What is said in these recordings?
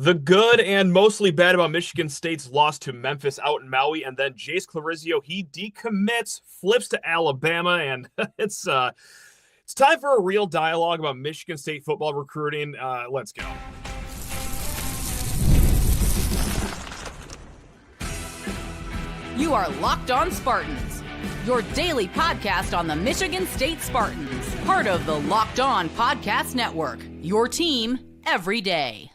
The good and mostly bad about Michigan State's loss to Memphis out in Maui, and then Jace Clarizio, he decommits, flips to Alabama, and it's time for a real dialogue about Michigan State football recruiting. Let's go. You are Locked On Spartans, your daily podcast on the Michigan State Spartans, part of the Locked On Podcast Network, your team every day.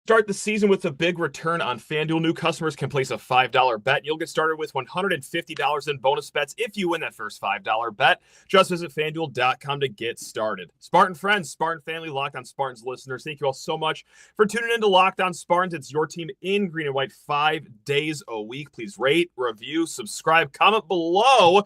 Start the season with a big return on FanDuel. New customers can place a $5 bet. You'll get started with $150 in bonus bets if you win that first $5 bet. Just visit FanDuel.com to get started. Spartan friends, Spartan family, Locked On Spartans listeners, thank you all so much for tuning in to Locked On Spartans. It's your team in green and white 5 days a week. Please rate, review, subscribe, comment below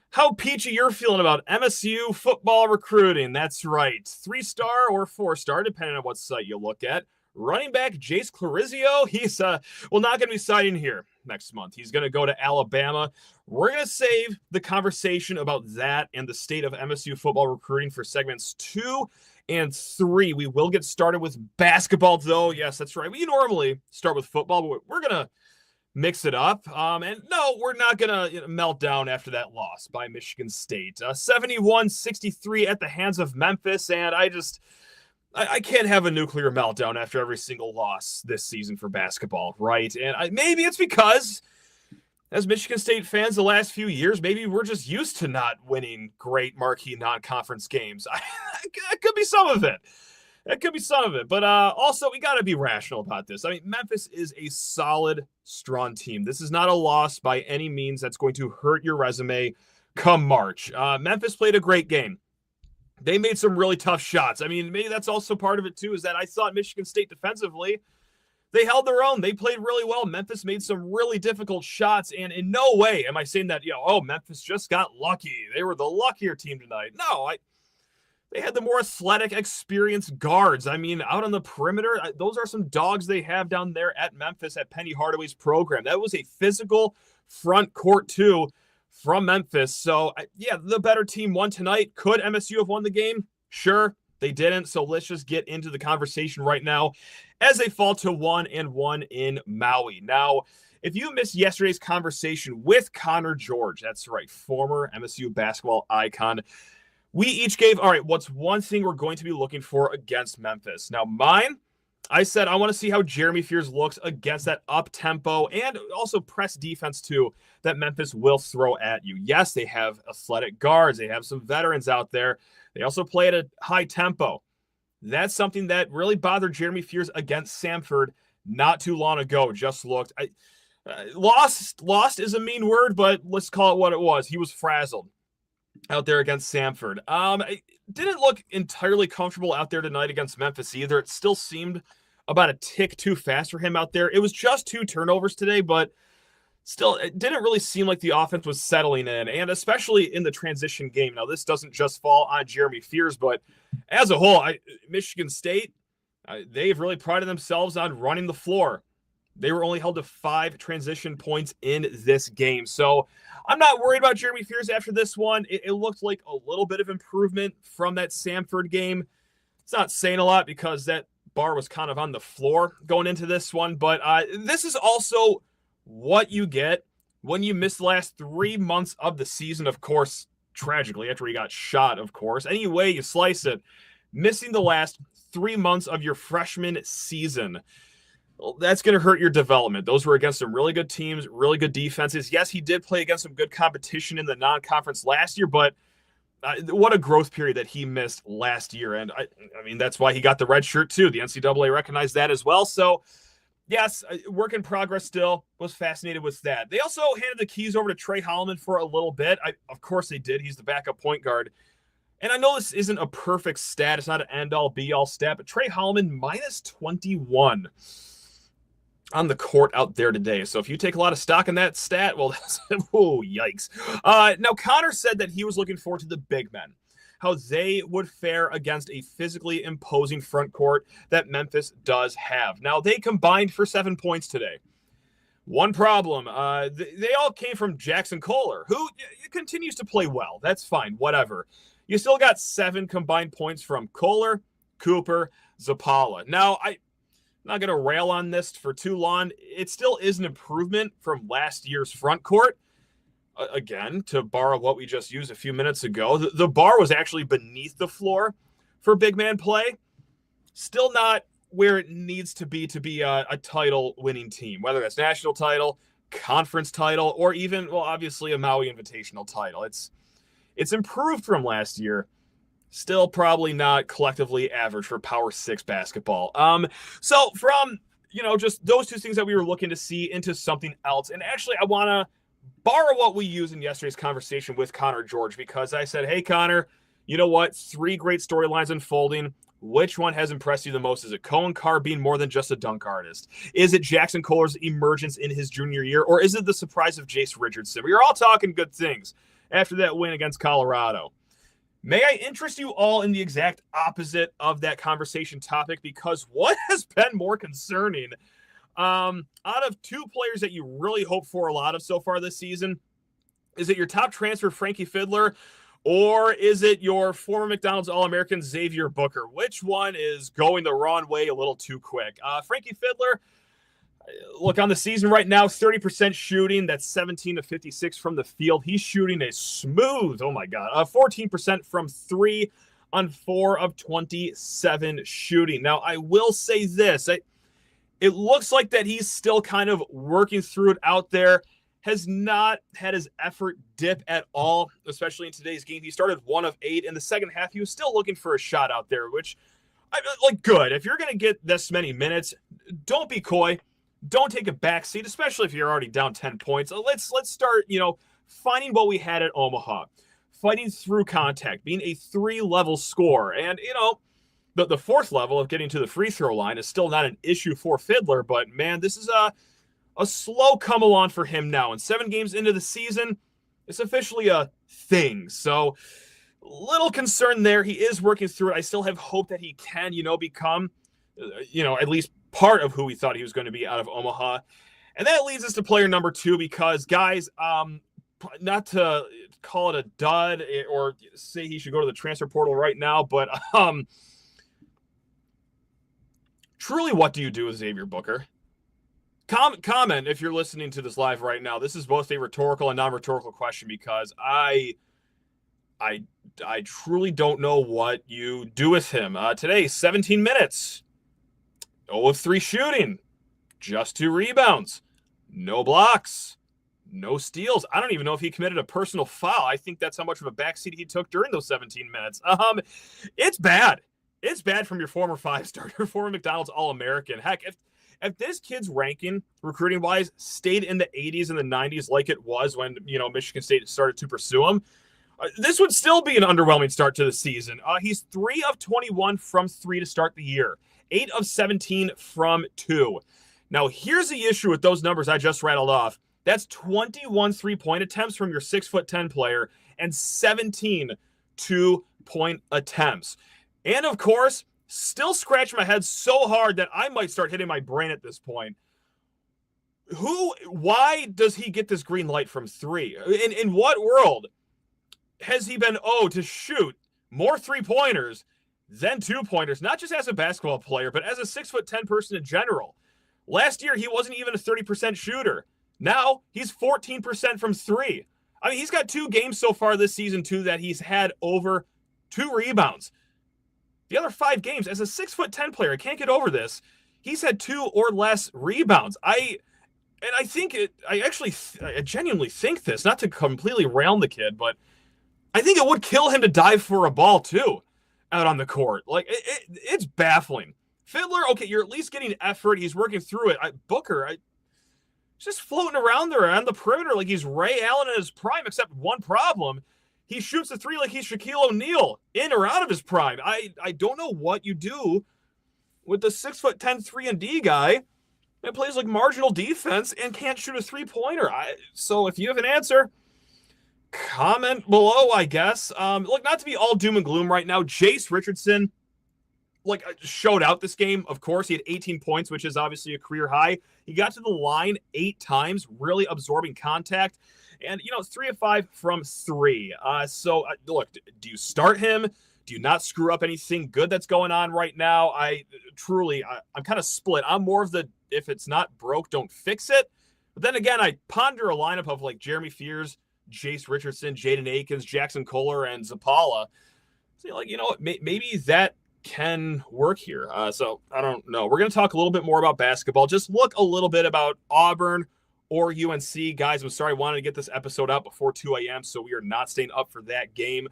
how peachy you're feeling about MSU football recruiting. That's right. 3-star or 4-star, depending on what site you look at. Running back Jace Clarizio, he's not going to be signing here next month. He's going to go to Alabama. We're going to save the conversation about that and the state of MSU football recruiting for segments 2 and 3. We will get started with basketball, though. Yes, that's right. We normally start with football, but we're going to mix it up. And no, we're not going to melt down after that loss by Michigan State. 71-63 at the hands of Memphis, and I can't have a nuclear meltdown after every single loss this season for basketball, right? And maybe it's because, as Michigan State fans the last few years, maybe we're just used to not winning great marquee non-conference games. It could be some of it. It could be some of it. But also, we got to be rational about this. I mean, Memphis is a solid, strong team. This is not a loss by any means that's going to hurt your resume come March. Memphis played a great game. They made some really tough shots. I mean, maybe that's also part of it, too, is that I thought Michigan State defensively, they held their own. They played really well. Memphis made some really difficult shots, and in no way am I saying that, Memphis just got lucky. They were the luckier team tonight. No, they had the more athletic, experienced guards. I mean, out on the perimeter, those are some dogs they have down there at Memphis at Penny Hardaway's program. That was a physical front court, too, from Memphis. So, the better team won tonight. Could MSU have won the game? Sure, they didn't. So let's just get into the conversation right now as they fall to 1-1 in Maui. Now, if you missed yesterday's conversation with Connor George, that's right, former MSU basketball icon, we each gave, all right, what's one thing we're going to be looking for against Memphis? Now, I said I want to see how Jeremy Fears looks against that up-tempo and also press defense, too, that Memphis will throw at you. Yes, they have athletic guards. They have some veterans out there. They also play at a high tempo. That's something that really bothered Jeremy Fears against Samford not too long ago. Just looked. Lost is a mean word, but let's call it what it was. He was frazzled out there against Samford. It didn't look entirely comfortable out there tonight against Memphis either. It still seemed about a tick too fast for him out there. It was just 2 turnovers today, but still, it didn't really seem like the offense was settling in, and especially in the transition game. Now, this doesn't just fall on Jeremy Fears, but as a whole, Michigan State, they've really prided themselves on running the floor. They were only held to 5 transition points in this game. So I'm not worried about Jeremy Fears after this one. It looked like a little bit of improvement from that Samford game. It's not saying a lot because that bar was kind of on the floor going into this one. But this is also what you get when you miss the last 3 months of the season, of course, tragically, after he got shot, of course. Any way you slice it, missing the last 3 months of your freshman season. Well, that's going to hurt your development. Those were against some really good teams, really good defenses. Yes, he did play against some good competition in the non-conference last year, but what a growth period that he missed last year. And I mean, that's why he got the red shirt too. The NCAA recognized that as well. So yes, work in progress still. Was fascinated with that. They also handed the keys over to Trey Holloman for a little bit. Of course they did. He's the backup point guard. And I know this isn't a perfect stat. It's not an end-all, be-all stat, but Trey Holloman minus 21 on the court out there today. So if you take a lot of stock in that stat, well, that's, oh, yikes. Now, Connor said that he was looking forward to the big men, how they would fare against a physically imposing front court that Memphis does have. Now, they combined for 7 points today. One problem, they all came from Jackson Kohler, who continues to play well. That's fine, whatever. You still got 7 combined points from Kohler, Cooper, Zapala. Now, not going to rail on this for too long. It still is an improvement from last year's front court. Again, to borrow what we just used a few minutes ago, the bar was actually beneath the floor for big man play. Still not where it needs to be a title-winning team, whether that's national title, conference title, or even, well, obviously a Maui Invitational title. It's improved from last year. Still probably not collectively average for Power 6 basketball. So from, just those two things that we were looking to see into something else, and actually I want to borrow what we used in yesterday's conversation with Connor George, because I said, hey, Connor, you know what? 3 great storylines unfolding. Which one has impressed you the most? Is it Cohen Carr being more than just a dunk artist? Is it Jackson Kohler's emergence in his junior year? Or is it the surprise of Jase Richardson? We are all talking good things after that win against Colorado. May I interest you all in the exact opposite of that conversation topic? Because what has been more concerning out of 2 players that you really hope for a lot of so far this season, is it your top transfer, Frankie Fiddler, or is it your former McDonald's All-American, Xavier Booker? Which one is going the wrong way a little too quick? Frankie Fiddler, look, on the season right now, 30% shooting. That's 17 to 56 from the field. He's shooting a smooth, 14% from 3 on 4 of 27 shooting. Now, I will say this. It looks like that he's still kind of working through it out there. Has not had his effort dip at all, especially in today's game. He started 1 of 8. In the second half, he was still looking for a shot out there, which, good. If you're going to get this many minutes, don't be coy. Don't take a back seat, especially if you're already down 10 points. Let's start, finding what we had at Omaha. Fighting through contact, being a 3-level scorer. And, the 4th level of getting to the free throw line is still not an issue for Fiddler, but man, this is a slow come along for him now. And 7 games into the season, it's officially a thing. So little concern there. He is working through it. I still have hope that he can, become, at least part of who we thought he was going to be out of Omaha. And that leads us to player number 2, because guys, not to call it a dud or say he should go to the transfer portal right now, but truly, what do you do with Xavier Booker? Comment if you're listening to this live right now. This is both a rhetorical and non-rhetorical question, because I truly don't know what you do with him. Today, 17 minutes, 0 of 3 shooting, just 2 rebounds, no blocks, no steals. I don't even know if he committed a personal foul. I think that's how much of a backseat he took during those 17 minutes. It's bad. It's bad from your former 5-star, your former McDonald's All-American. Heck, if this kid's ranking, recruiting-wise, stayed in the 80s and the 90s like it was when, Michigan State started to pursue him, this would still be an underwhelming start to the season. He's 3 of 21 from 3 to start the year, 8 of 17 from 2. Now, here's the issue with those numbers I just rattled off. That's 21 3-point attempts from your 6'10" player and 17 2-point attempts. And, of course, still scratching my head so hard that I might start hitting my brain at this point. Why does he get this green light from 3? In what world has he been to shoot more 3-pointers than 2-pointers, not just as a basketball player, but as a 6'10" person in general? Last year, he wasn't even a 30% shooter. Now, he's 14% from 3. I mean, he's got 2 games so far this season, too, that he's had over 2 rebounds. The other 5 games, as a 6'10" player, I can't get over this. He's had 2 or less rebounds. I genuinely think this, not to completely rail the kid, but I think it would kill him to dive for a ball, too, out on the court. It's baffling. Fiddler, okay, you're at least getting effort. He's working through it. Booker, just floating around there on the perimeter like he's Ray Allen in his prime, except one problem. He shoots the 3 like he's Shaquille O'Neal, in or out of his prime. I don't know what you do with the 6'10" 3-and-D guy that plays like marginal defense and can't shoot a 3-pointer. So if you have an answer, comment below, I guess. Not to be all doom and gloom right now, Jase Richardson, showed out this game. Of course, he had 18 points, which is obviously a career high. He got to the line 8 times, really absorbing contact. And, 3 of 5 from 3. Look, do you start him? Do you not screw up anything good that's going on right now? I'm kind of split. I'm more of the, if it's not broke, don't fix it. But then again, I ponder a lineup of like Jeremy Fears, Jase Richardson, Jaden Akins, Jackson Kohler, and Zapala. So like, maybe that can work here. So I don't know. We're going to talk a little bit more about basketball. Just look a little bit about Auburn or UNC. Guys, I'm sorry, I wanted to get this episode out before 2 a.m., so we are not staying up for that game.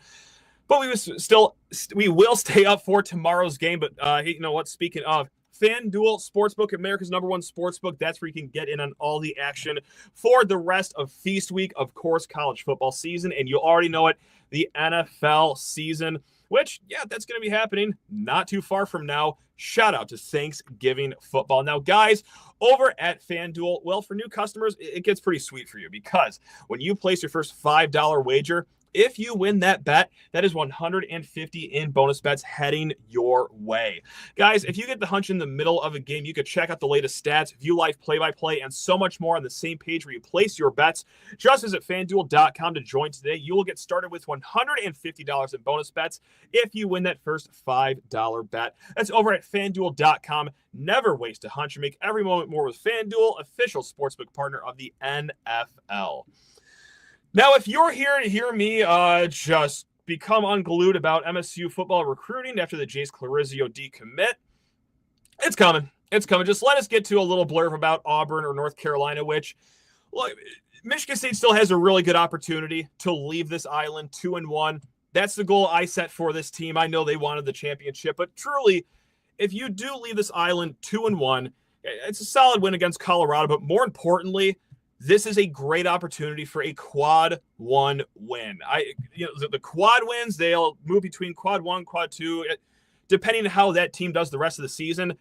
But we will stay up for tomorrow's game. But hey, you know what? Speaking of, FanDuel Sportsbook, America's #1 sportsbook. That's where you can get in on all the action for the rest of Feast Week, of course, college football season. And you already know it, the NFL season, which, yeah, that's going to be happening not too far from now. Shout out to Thanksgiving football. Now, guys, over at FanDuel, well, for new customers, it gets pretty sweet for you because when you place your first $5 wager, if you win that bet, that is $150 in bonus bets heading your way. Guys, if you get the hunch in the middle of a game, you could check out the latest stats, view live play-by-play, and so much more on the same page where you place your bets. Just visit FanDuel.com to join today. You will get started with $150 in bonus bets if you win that first $5 bet. That's over at FanDuel.com. Never waste a hunch. Make every moment more with FanDuel, official sportsbook partner of the NFL. Now, if you're here to hear me just become unglued about MSU football recruiting after the Jace Clarizio decommit, it's coming. It's coming. Just let us get to a little blurb about Auburn or North Carolina, which, look, Michigan State still has a really good opportunity to leave this island 2-1. That's the goal I set for this team. I know they wanted the championship, but truly, if you do leave this island 2-1, it's a solid win against Colorado, but more importantly, this is a great opportunity for a quad 1 win. The quad wins, they'll move between quad 1, quad 2, depending on how that team does the rest of the season.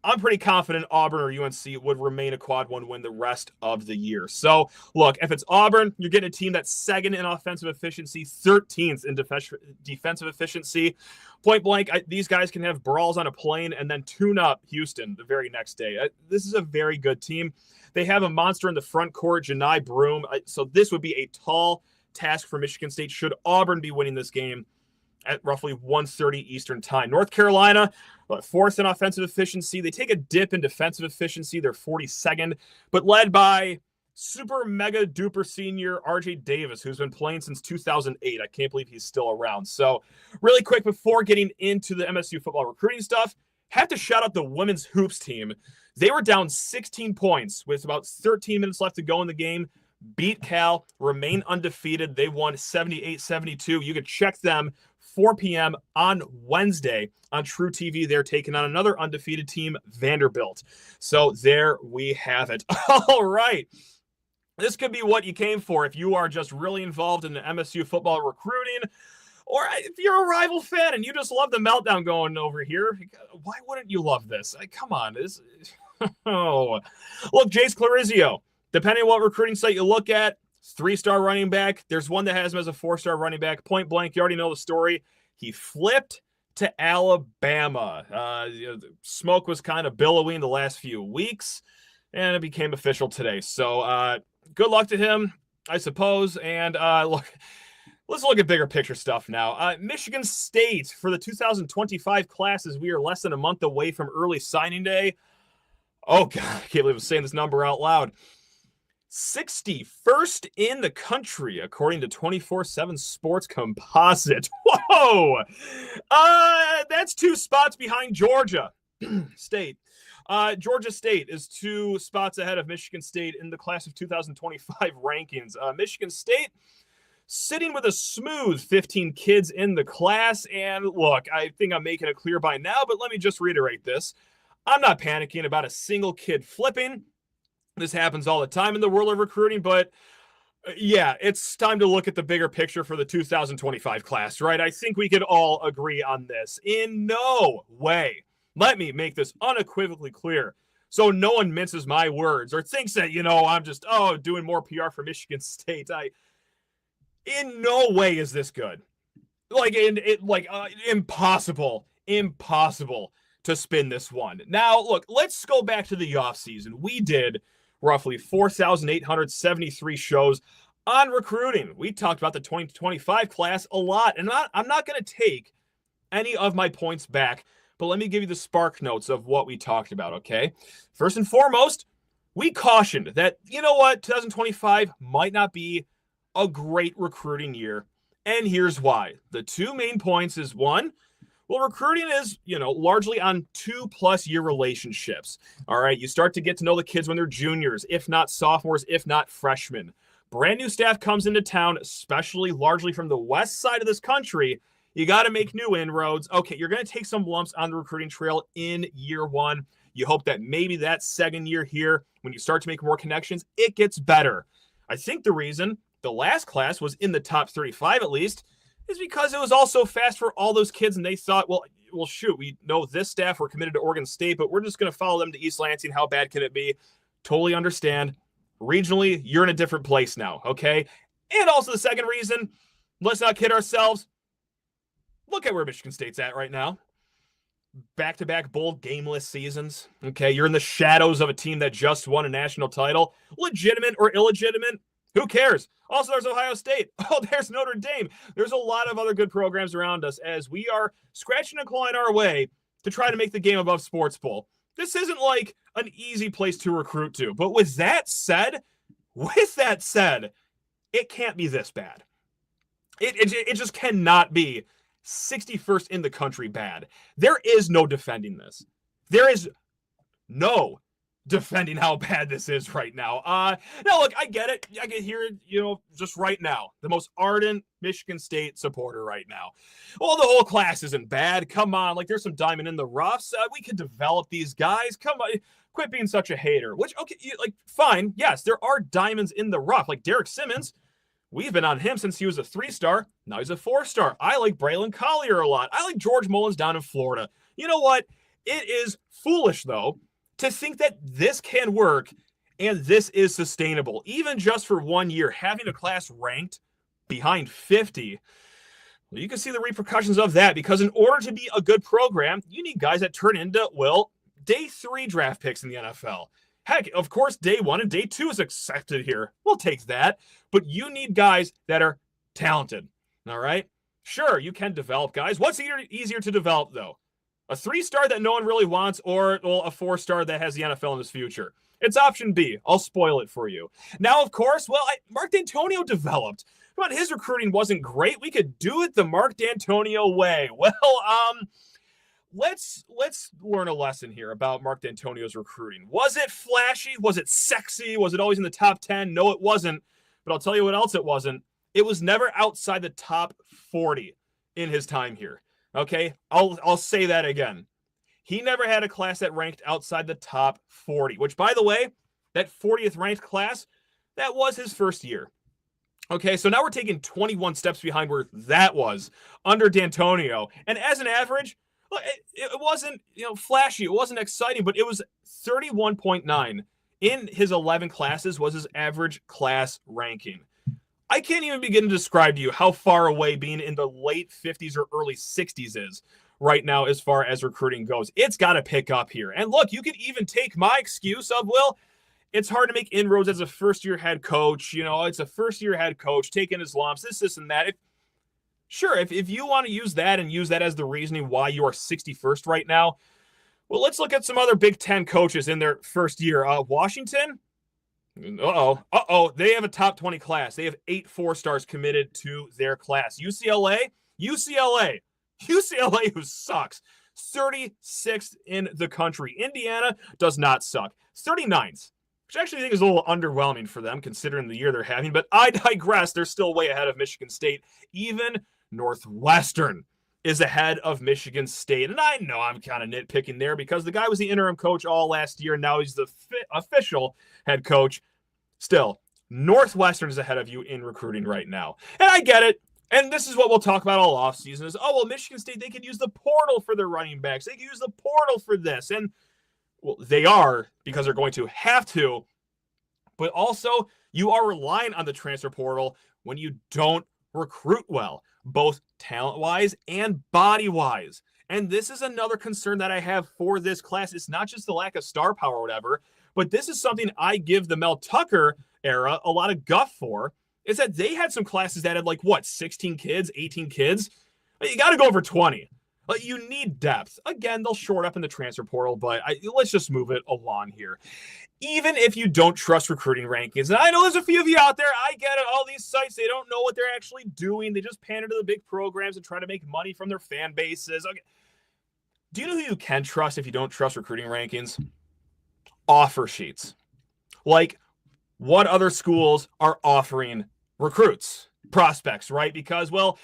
I'm pretty confident Auburn or UNC would remain a quad 1 win the rest of the year. So, look, if it's Auburn, you're getting a team that's second in offensive efficiency, 13th in defensive efficiency. Point blank, these guys can have brawls on a plane and then tune up Houston the very next day. This is a very good team. They have a monster in the front court, Janai Broome. So this would be a tall task for Michigan State should Auburn be winning this game at roughly 1:30 Eastern time. North Carolina, fourth in offensive efficiency. They take a dip in defensive efficiency. They're 42nd, but led by super mega duper senior RJ Davis, who's been playing since 2008. I can't believe he's still around. So really quick, before getting into the MSU football recruiting stuff, have to shout out the women's hoops team. They were down 16 points with about 13 minutes left to go in the game. Beat Cal, remain undefeated. They won 78-72. You could check them 4 p.m. on Wednesday on True TV. They're taking on another undefeated team, Vanderbilt. So there we have it. All right. This could be what you came for if you are just really involved in the MSU football recruiting, or if you're a rival fan and you just love the meltdown going over here. Why wouldn't you love this? Come on. Oh, look, Jace Clarizio, depending on what recruiting site you look at, 3-star running back. There's one that has him as a 4-star running back. Point blank, you already know the story. He flipped to Alabama. Smoke was kind of billowing the last few weeks, and it became official today. So good luck to him, I suppose. And look, let's look at bigger picture stuff now. Michigan State, for the 2025 classes, we are less than a month away from early signing day. Oh, God, I can't believe I'm saying this number out loud. 61st in the country, according to 24/7 Sports Composite. Whoa! That's 2 spots behind Georgia State. Georgia State is 2 spots ahead of Michigan State in the class of 2025 rankings. Michigan State sitting with a smooth 15 kids in the class. And look, I think I'm making it clear by now, but let me just reiterate this. I'm not panicking about a single kid flipping. This happens all the time in the world of recruiting, but yeah, it's time to look at the bigger picture for the 2025 class, right? I think we could all agree on this. In no way, let me make this unequivocally clear, so no one minces my words or thinks that, I'm just, doing more PR for Michigan State. In no way is this good. Impossible to spin this one. Now, look, let's go back to the offseason. We did roughly 4,873 shows on recruiting. We talked about the 2025 class a lot, and I'm not going to take any of my points back, but let me give you the spark notes of what we talked about, okay? First and foremost, we cautioned that, 2025 might not be a great recruiting year. And here's why. The two main points is one, well, recruiting is, largely on 2+ year relationships. All right. You start to get to know the kids when they're juniors, if not sophomores, if not freshmen. Brand new staff comes into town, especially largely from the west side of this country. You got to make new inroads. Okay. You're going to take some lumps on the recruiting trail in year one. You hope that maybe that second year here, when you start to make more connections, it gets better. I think the reason the last class was in the top 35 at least is because it was also fast for all those kids, and they thought, well, shoot, we know this staff, we're committed to Oregon State, but we're just going to follow them to East Lansing. How bad can it be? Totally understand. Regionally, you're in a different place now, okay? And also the second reason, let's not kid ourselves. Look at where Michigan State's at right now. Back-to-back bowl gameless seasons, okay? You're in the shadows of a team that just won a national title. Legitimate or illegitimate? Who cares? Also, there's Ohio State. Oh, there's Notre Dame. There's a lot of other good programs around us as we are scratching and clawing our way to try to make the game above Sports Bowl. This isn't like an easy place to recruit to. But with that said, it can't be this bad. It just cannot be 61st in the country bad. There is no defending this. There is no defending how bad this is right now. Now, look, I get it. I can hear it, just right now. The most ardent Michigan State supporter right now. Well, the whole class isn't bad. Come on. Like, there's some diamond in the roughs. We could develop these guys. Come on. Quit being such a hater. Which, okay, fine. Yes, there are diamonds in the rough. Like Derek Simmons. We've been on him since he was a 3-star. Now he's a 4-star. I like Braylon Collier a lot. I like George Mullins down in Florida. You know what? It is foolish, though, to think that this can work and this is sustainable, even just for 1 year, having a class ranked behind 50. Well, you can see the repercussions of that, because in order to be a good program, you need guys that turn into, day 3 draft picks in the NFL. Heck, of course, day 1 and day 2 is accepted here. We'll take that. But you need guys that are talented. All right? Sure, you can develop guys. What's easier to develop, though? A 3-star that no one really wants, or a 4-star that has the NFL in his future? It's option B. I'll spoil it for you. Now, of course, Mark D'Antonio developed. But his recruiting wasn't great. We could do it the Mark D'Antonio way. Let's learn a lesson here about Mark D'Antonio's recruiting. Was it flashy? Was it sexy? Was it always in the top 10? No, it wasn't. But I'll tell you what else it wasn't. It was never outside the top 40 in his time here. Okay, I'll say that again. He never had a class that ranked outside the top 40, which, by the way, that 40th ranked class, that was his first year. Okay, so now we're taking 21 steps behind where that was under D'Antonio. And as an average, it wasn't flashy, it wasn't exciting, but it was 31.9 in his 11 classes was his average class ranking. I can't even begin to describe to you how far away being in the late 50s or early 60s is right now as far as recruiting goes. It's got to pick up here. And look, you could even take my excuse of, it's hard to make inroads as a first-year head coach. It's a first-year head coach taking his lumps, this, and that. If you want to use that and use that as the reasoning why you are 61st right now, well, let's look at some other Big Ten coaches in their first year. Washington, they have a top 20 class. They have 8 4-stars committed to their class. UCLA, who sucks, 36th in the country. Indiana does not suck, 39th, which I actually think is a little underwhelming for them considering the year they're having. But I digress. They're still way ahead of Michigan State. Even Northwestern is ahead of Michigan State. And I know I'm kind of nitpicking there because the guy was the interim coach all last year. And now he's the official head coach. Still, Northwestern is ahead of you in recruiting right now. And I get it. And this is what we'll talk about all offseason is, Michigan State, they could use the portal for their running backs. They could use the portal for this. And, they are because they're going to have to. But also, you are relying on the transfer portal when you don't recruit well, both talent-wise and body-wise. And this is another concern that I have for this class. It's not just the lack of star power or whatever, but this is something I give the Mel Tucker era a lot of guff for, is that they had some classes that had 16 kids, 18 kids? You got to go over 20. But you need depth. Again, they'll short up in the transfer portal, but let's just move it along here. Even if you don't trust recruiting rankings, and I know there's a few of you out there, I get it, all these sites, they don't know what they're actually doing. They just pander to the big programs and try to make money from their fan bases. Okay. Do you know who you can trust if you don't trust recruiting rankings? Offer sheets. Like, what other schools are offering recruits, prospects, right? Because, well,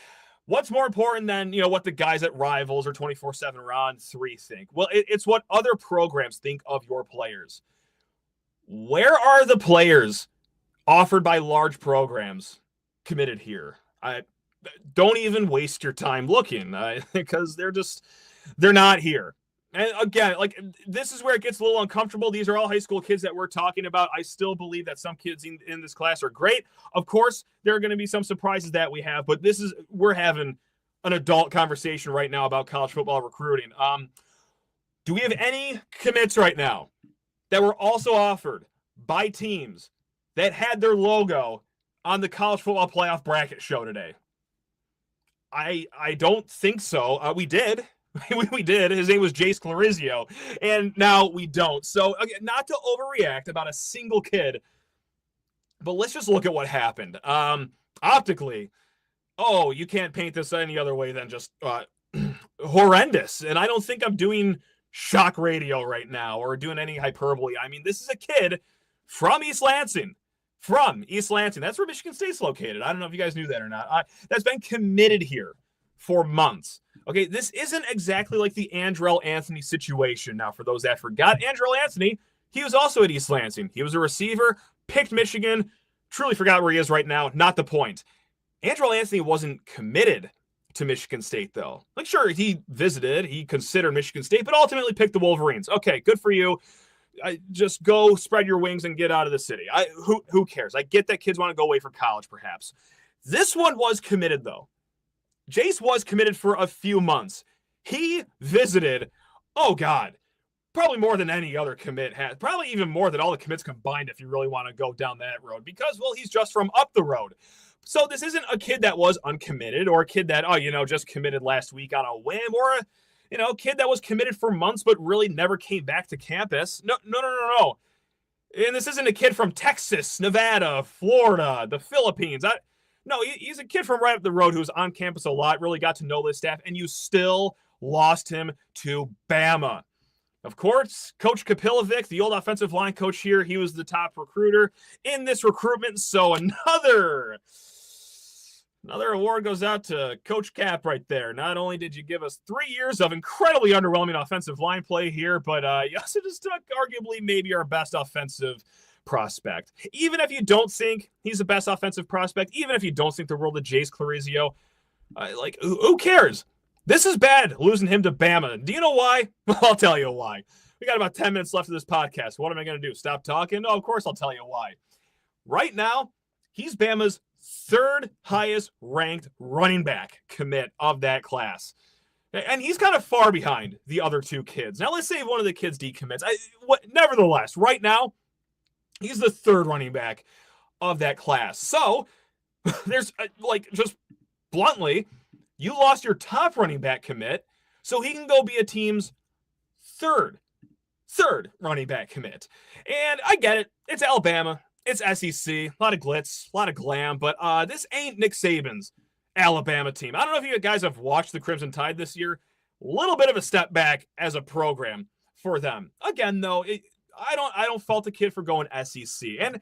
what's more important than, what the guys at Rivals or 24/7 or On3 think? Well, it's what other programs think of your players. Where are the players offered by large programs committed here? Don't even waste your time looking because they're not here. And again, this is where it gets a little uncomfortable. These are all high school kids that we're talking about. I still believe that some kids in this class are great. Of course, there are going to be some surprises that we have, but we're having an adult conversation right now about college football recruiting. Do we have any commits right now that were also offered by teams that had their logo on the college football playoff bracket show today? I don't think so. We did. We did. His name was Jace Clarizio, and now we don't. So, again, not to overreact about a single kid, but let's just look at what happened. Optically, you can't paint this any other way than just horrendous. And I don't think I'm doing shock radio right now or doing any hyperbole. I mean, this is a kid from East Lansing. That's where Michigan State's located. I don't know if you guys knew that or not. That's been committed here for months. Okay, this isn't exactly like the Andrell Anthony situation. Now, for those that forgot, Andrell Anthony, he was also at East Lansing. He was a receiver, picked Michigan, truly forgot where he is right now. Not the point. Andrell Anthony wasn't committed to Michigan State, though. Sure, he visited, he considered Michigan State, but ultimately picked the Wolverines. Okay, good for you. Just go spread your wings and get out of the city. Who cares? I get that kids want to go away for college, perhaps. This one was committed, though. Jace was committed for a few months. He visited, probably more than any other commit has. Probably even more than all the commits combined if you really want to go down that road. Because, well, he's just from up the road. So this isn't a kid that was uncommitted or a kid that, just committed last week on a whim or a kid that was committed for months but really never came back to campus. No. And this isn't a kid from Texas, Nevada, Florida, the Philippines. No, he's a kid from right up the road who was on campus a lot, really got to know this staff, and you still lost him to Bama. Of course, Coach Kapilovic, the old offensive line coach here, he was the top recruiter in this recruitment. So another award goes out to Coach Cap right there. Not only did you give us 3 years of incredibly underwhelming offensive line play here, but you also just took arguably maybe our best offensive prospect. Even if you don't think he's the best offensive prospect, even if you don't think the world of Jace Clarizio, who cares? This is bad, losing him to Bama. Do you know why? Well, I'll tell you why. We got about 10 minutes left of this podcast. What am I going to do? Stop talking? No, of course I'll tell you why. Right now, he's Bama's third highest ranked running back commit of that class. And he's kind of far behind the other two kids. Now, let's say one of the kids decommits. Nevertheless, right now, he's the third running back of that class. So there's just bluntly, you lost your top running back commit, so he can go be a team's third running back commit. And I get it. It's Alabama. It's SEC. A lot of glitz, a lot of glam, but this ain't Nick Saban's Alabama team. I don't know if you guys have watched the Crimson Tide this year. A little bit of a step back as a program for them. Again, though, I don't fault the kid for going SEC. And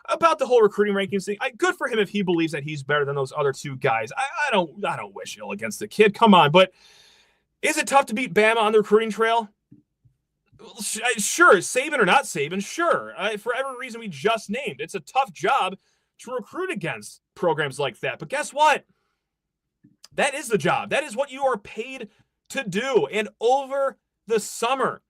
about the whole recruiting rankings thing, good for him if he believes that he's better than those other two guys. I don't wish ill against the kid. Come on, but is it tough to beat Bama on the recruiting trail? Sure, Saban or not Saban, sure. For every reason we just named, it's a tough job to recruit against programs like that. But guess what? That is the job. That is what you are paid to do. And over the summer,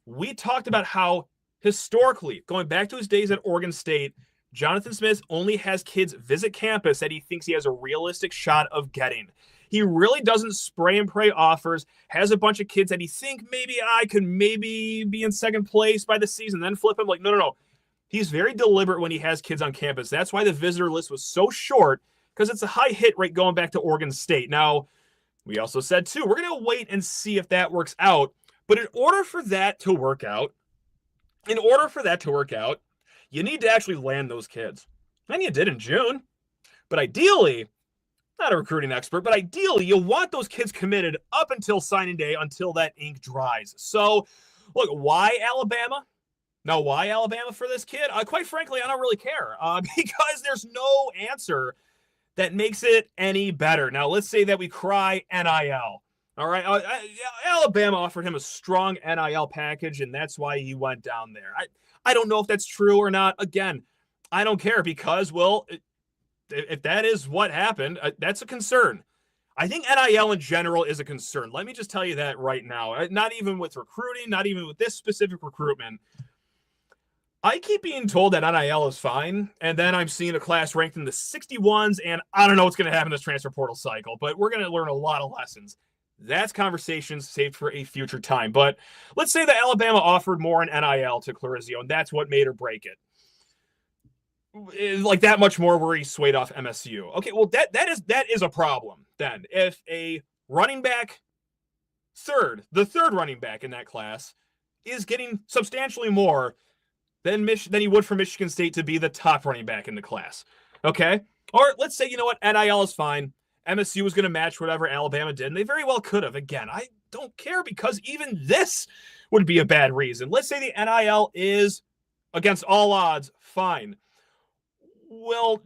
we talked about how historically, going back to his days at Oregon State, Jonathan Smith only has kids visit campus that he thinks he has a realistic shot of getting. He really doesn't spray and pray offers, has a bunch of kids that he think maybe I could maybe be in second place by the season, then flip him. No. He's very deliberate when he has kids on campus. That's why the visitor list was so short, because it's a high hit rate going back to Oregon State. Now, We also said, too, we're going to wait and see if that works out. But in order for that to work out, you need to actually land those kids. And you did in June. But ideally, not a recruiting expert, but ideally, you want those kids committed up until signing day, until that ink dries. So, look, why Alabama? Now, why Alabama for this kid? Quite frankly, I don't really care because there's no answer that makes it any better. Now, let's say that we cry NIL. All right. Alabama offered him a strong NIL package, and that's why he went down there. I don't know if that's true or not. Again, I don't care because, well, if that is what happened, that's a concern. I think NIL in general is a concern. Let me just tell you that right now. Not even with recruiting, not even with this specific recruitment. I keep being told that NIL is fine, and then I'm seeing a class ranked in the 61s, and I don't know what's going to happen this transfer portal cycle, but we're going to learn a lot of lessons. That's conversations saved for a future time. But let's say that Alabama offered more in NIL to Clarizio, and that's what made or break it. Like that much more where he swayed off MSU. Okay, well, that is a problem then. If a running back, the third running back in that class is getting substantially more than he would for Michigan State to be the top running back in the class. Okay? Or let's say, you know what, NIL is fine. MSU was going to match whatever Alabama did, and they very well could have. Again, I don't care because even this would be a bad reason. Let's say the NIL is against all odds, fine. Well,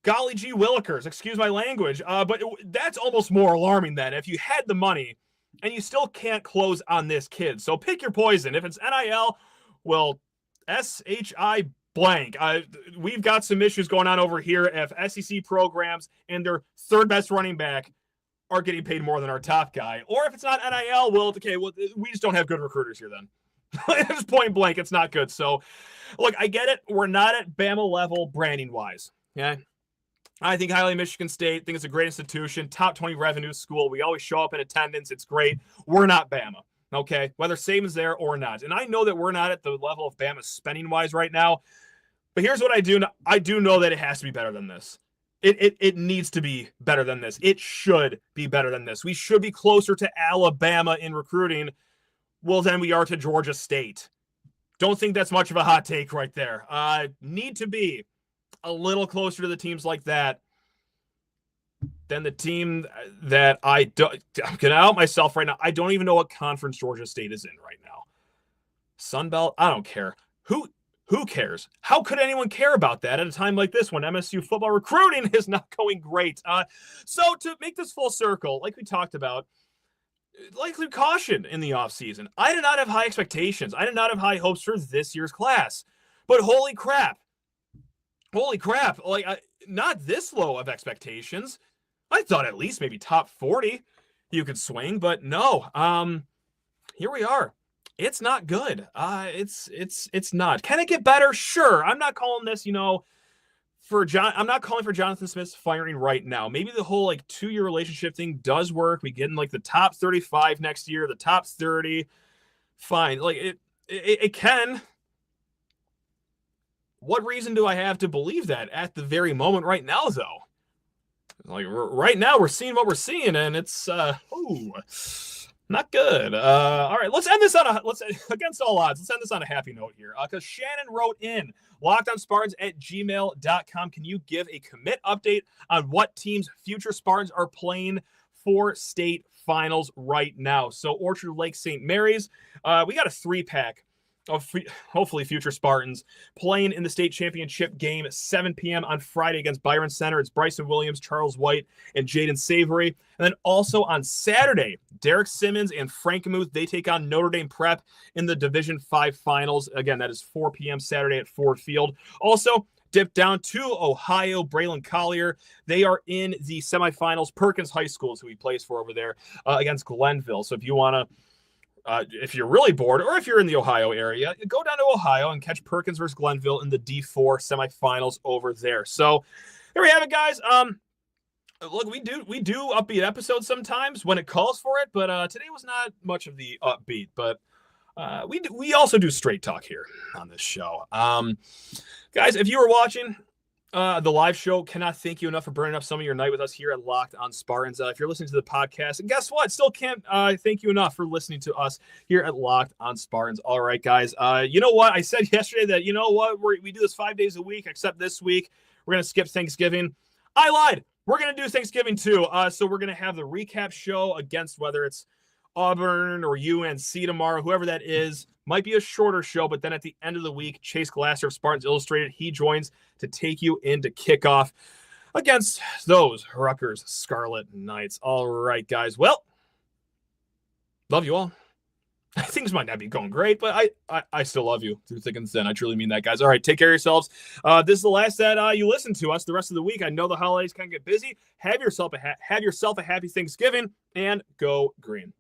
golly gee willikers, excuse my language, but that's almost more alarming then if you had the money and you still can't close on this kid. So pick your poison. If it's NIL, well, SHI blank. We've got some issues going on over here if SEC programs and their third best running back are getting paid more than our top guy. Or if it's not NIL, well, we just don't have good recruiters here then. It's point blank. It's not good. So, look, I get it. We're not at Bama level branding-wise. Okay? I think highly Michigan State. Think it's a great institution. Top 20 revenue school. We always show up in attendance. It's great. We're not Bama. Okay? Whether Saban's there or not. And I know that we're not at the level of Bama spending-wise right now. But here's what I do know. I do know that it has to be better than this. It needs to be better than this. It should be better than this. We should be closer to Alabama in recruiting than we are to Georgia State. Don't think that's much of a hot take right there. Need to be a little closer to the teams like that than the team that I'm going to out myself right now. I don't even know what conference Georgia State is in right now. Sun Belt? I don't care. Who cares? How could anyone care about that at a time like this when MSU football recruiting is not going great? So to make this full circle, like we talked about, likely caution in the offseason. I did not have high expectations. I did not have high hopes for this year's class. But holy crap. Not this low of expectations. I thought at least maybe top 40 you could swing, but no. Here we are. It's not good. It's not. Can it get better? Sure. I'm not calling this, I'm not calling for Jonathan Smith's firing right now. Maybe the whole 2-year relationship thing does work. We get in the top 35 next year, the top 30. Fine. It can. What reason do I have to believe that at the very moment right now, though? Right now we're seeing what we're seeing, and it's not good. All right, let's end this against all odds. Let's end this on a happy note here. Because Shannon wrote in lockedonspartans@gmail.com. Can you give a commit update on what teams future Spartans are playing for state finals right now? So Orchard Lake St. Mary's, we got a 3-pack of hopefully future Spartans playing in the state championship game at 7 p.m. on Friday against Byron Center. It's Bryson Williams, Charles White, and Jaden Savory. And then also on Saturday, Derek Simmons and Frankenmuth, they take on Notre Dame Prep in the Division 5 finals. Again, that is 4 p.m. Saturday at Ford Field. Also, dip down to Ohio, Braylon Collier. They are in the semifinals. Perkins High School is who he plays for over there against Glenville. So if you want to, if you're really bored, or if you're in the Ohio area, go down to Ohio and catch Perkins versus Glenville in the D4 semifinals over there. So there we have it, guys. Look, we do upbeat episodes sometimes when it calls for it, but today was not much of the upbeat. But we also do straight talk here on this show. Guys, if you were watching, The live show. Cannot thank you enough for burning up some of your night with us here at Locked on Spartans. If you're listening to the podcast, and guess what? Still can't thank you enough for listening to us here at Locked on Spartans. All right, guys. You know what? I said yesterday that, you know what? We do this 5 days a week, except this week. We're going to skip Thanksgiving. I lied. We're going to do Thanksgiving too. So we're going to have the recap show against whether it's Auburn or UNC tomorrow, whoever that is. Might be a shorter show, but then at the end of the week, Chase Glasser of Spartans Illustrated, he joins to take you into kickoff against those Rutgers Scarlet Knights. All right, guys. Well, love you all. Things might not be going great, but I still love you through thick and thin. I truly mean that, guys. All right, take care of yourselves. This is the last that you listen to us the rest of the week. I know the holidays can get busy. Have yourself a happy Thanksgiving, and go green.